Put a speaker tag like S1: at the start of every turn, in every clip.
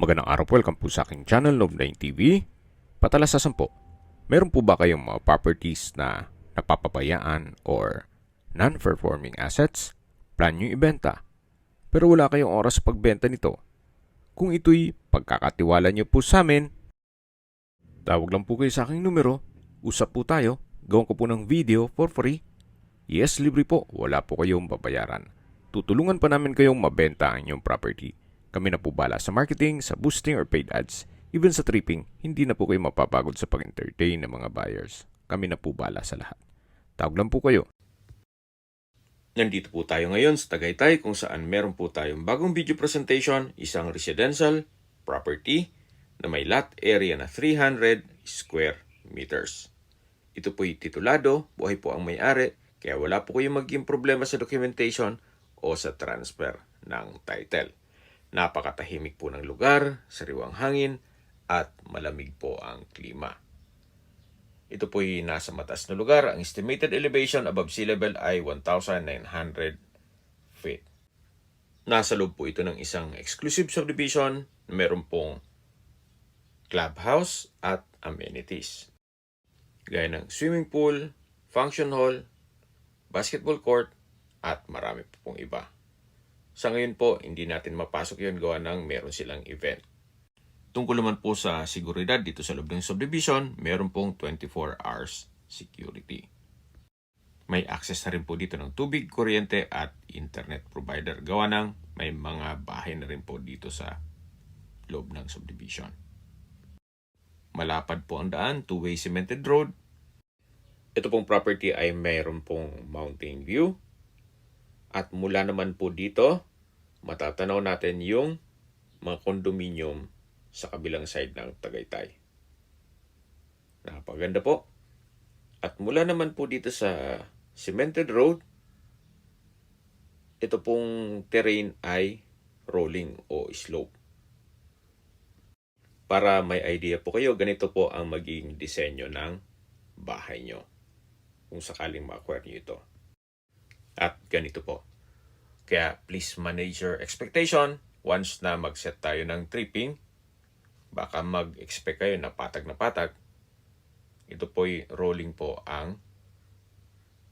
S1: Magandang araw po, welcome po sa aking channel, Love9 TV. Patalasasan po, meron po ba kayong mga properties na napapabayaan or non-performing assets? Plan nyo ibenta, pero wala kayong oras sa pagbenta nito. Kung ito'y pagkakatiwala nyo po sa amin, tawag lang po kayo sa aking numero, usap po tayo, gawin ko po ng video for free. Yes, libre po, wala po kayong babayaran. Tutulungan pa namin kayong mabenta ang inyong property. Kami na po bala sa marketing, sa boosting or paid ads. Even sa tripping, hindi na po kayo mapapagod sa pag-entertain ng mga buyers. Kami na po bala sa lahat. Tawag lang po kayo. Nandito po tayo ngayon sa Tagaytay kung saan meron po tayong bagong video presentation, isang residential property na may lot area na 300 square meters. Ito po'y titulado, buhay po ang may-ari, kaya wala po kayong maging problema sa documentation o sa transfer ng title. Napakatahimik po ng lugar, sariwang hangin, at malamig po ang klima. Ito po'y nasa mataas na lugar. Ang estimated elevation above sea level ay 1,900 feet. Nasa loob po ito ng isang exclusive subdivision. Meron pong clubhouse at amenities, gaya ng swimming pool, function hall, basketball court, at marami po pong iba. Sa ngayon po, hindi natin mapasok yun gawa ng meron silang event. Tungkol naman po sa seguridad dito sa loob ng subdivision, meron pong 24 hours security. May access na rin po dito ng tubig, kuryente at internet provider. Gawa ng may mga bahay na rin po dito sa loob ng subdivision. Malapad po ang daan, two-way cemented road. Ito pong property ay mayroon pong mountain view. At mula naman po dito, matatanaw natin yung mga condominium sa kabilang side ng Tagaytay. Napaganda po. At mula naman po dito sa cemented road, ito pong terrain ay rolling o slope. Para may idea po kayo, ganito po ang magiging disenyo ng bahay nyo kung sakaling ma-acquire nyo ito. At ganito po. Kaya please manage your expectation. Once na mag-set tayo ng tripping, baka mag-expect kayo na patag na patag. Ito po'y rolling po ang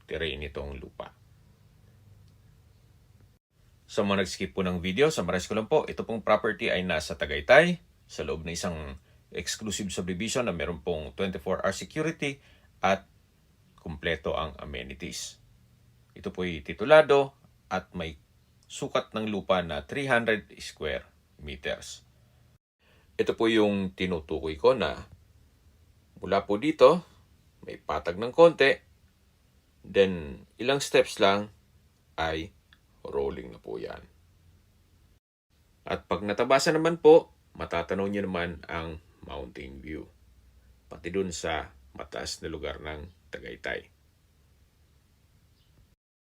S1: terrain nitong lupa. Sa mga nag-skip po ng video, summarize ko lang po, ito pong property ay nasa Tagaytay, sa loob ng isang exclusive subdivision na meron pong 24-hour security at kumpleto ang amenities. Ito po'y titulado at may sukat ng lupa na 300 square meters. Ito po yung tinutukoy ko na mula po dito, may patag ng konti, then ilang steps lang ay rolling na po yan. At pag natabasan naman po, matatanaw nyo naman ang mountain view, pati dun sa mataas na lugar ng Tagaytay.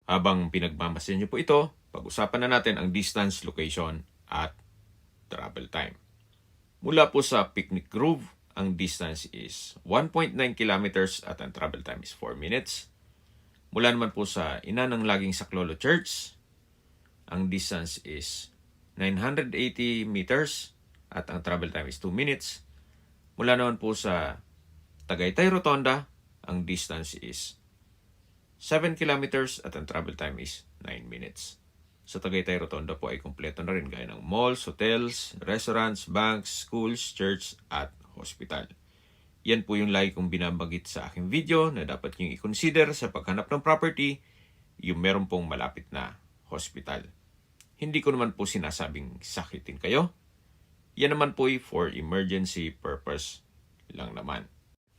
S1: Habang pinagmamasin nyo po ito, pag-usapan na natin ang distance, location, at travel time. Mula po sa Picnic Grove, ang distance is 1.9 kilometers at ang travel time is 4 minutes. Mula naman po sa Ina ng Laging Saklolo Church, ang distance is 980 meters at ang travel time is 2 minutes. Mula naman po sa Tagaytay Rotonda, ang distance is 7 kilometers at ang travel time is 9 minutes. Sa Tagaytay Rotonda po ay kumpleto na rin gaya ng malls, hotels, restaurants, banks, schools, church at hospital. Yan po yung lagi kong binabagit sa aking video na dapat nyo i-consider sa paghanap ng property, yung meron pong malapit na hospital. Hindi ko naman po sinasabing sakitin kayo. Yan naman po ay for emergency purpose lang naman.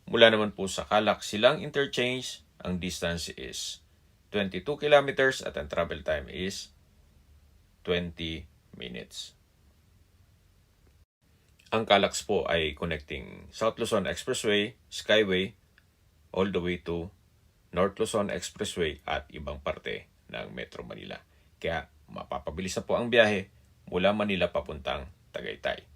S1: Mula naman po sa Calac Silang Interchange, ang distance is 22 kilometers at ang travel time is 20 minutes. Ang Calax po ay connecting South Luzon Expressway, Skyway, all the way to North Luzon Expressway at ibang parte ng Metro Manila. Kaya mapapabilis na po ang biyahe mula Manila papuntang Tagaytay.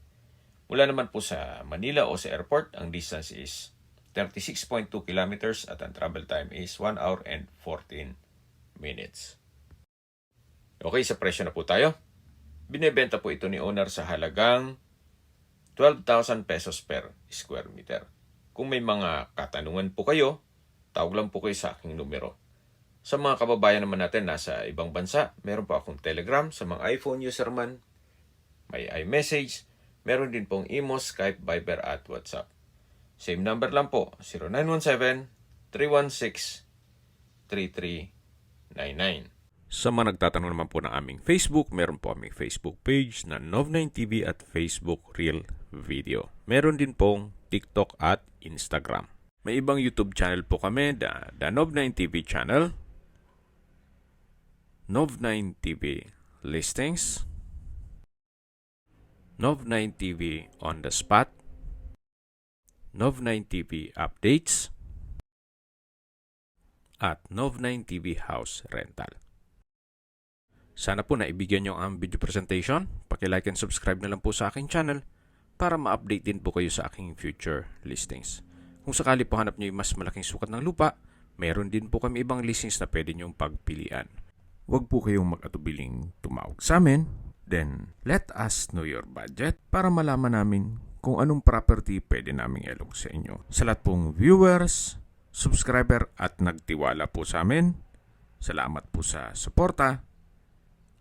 S1: Mula naman po sa Manila o sa airport, ang distance is 36.2 kilometers at ang travel time is 1 hour and 14 minutes. Okay, sa presyo na po tayo. Binebenta po ito ni owner sa halagang 12,000 pesos per square meter. Kung may mga katanungan po kayo, tawag lang po kayo sa aking numero. Sa mga kababayan naman natin nasa ibang bansa, meron po akong Telegram sa mga iPhone user man, may iMessage, meron din pong Imo, Skype, Viber at WhatsApp. Same number lang po, 0917-316-3399. Sa mga nagtatanong naman po ng aming Facebook, meron po aming Facebook page na Nov9TV at Facebook Reel Video. Meron din pong TikTok at Instagram. May ibang YouTube channel po kami, the Nov9TV channel, Nov9TV Listings, Nov9TV On The Spot, Nov9TV Updates, at Nov9TV House Rental. Sana po naibigyan nyo ang video presentation. Paki-like and subscribe na lang po sa aking channel para ma-update din po kayo sa aking future listings. Kung sakali po hanap nyo yung mas malaking sukat ng lupa, meron din po kami ibang listings na pwede nyong pagpilian. Huwag po kayong mag-atubiling tumawag sa amin. Then, let us know your budget para malaman namin kung anong property pwede naming ilog sa inyo. Sa lahat pong viewers, subscriber at nagtiwala po sa amin, salamat po sa suporta.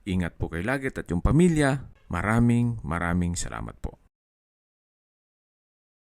S1: Ingat po kayo lagi at yung pamilya. Maraming salamat po.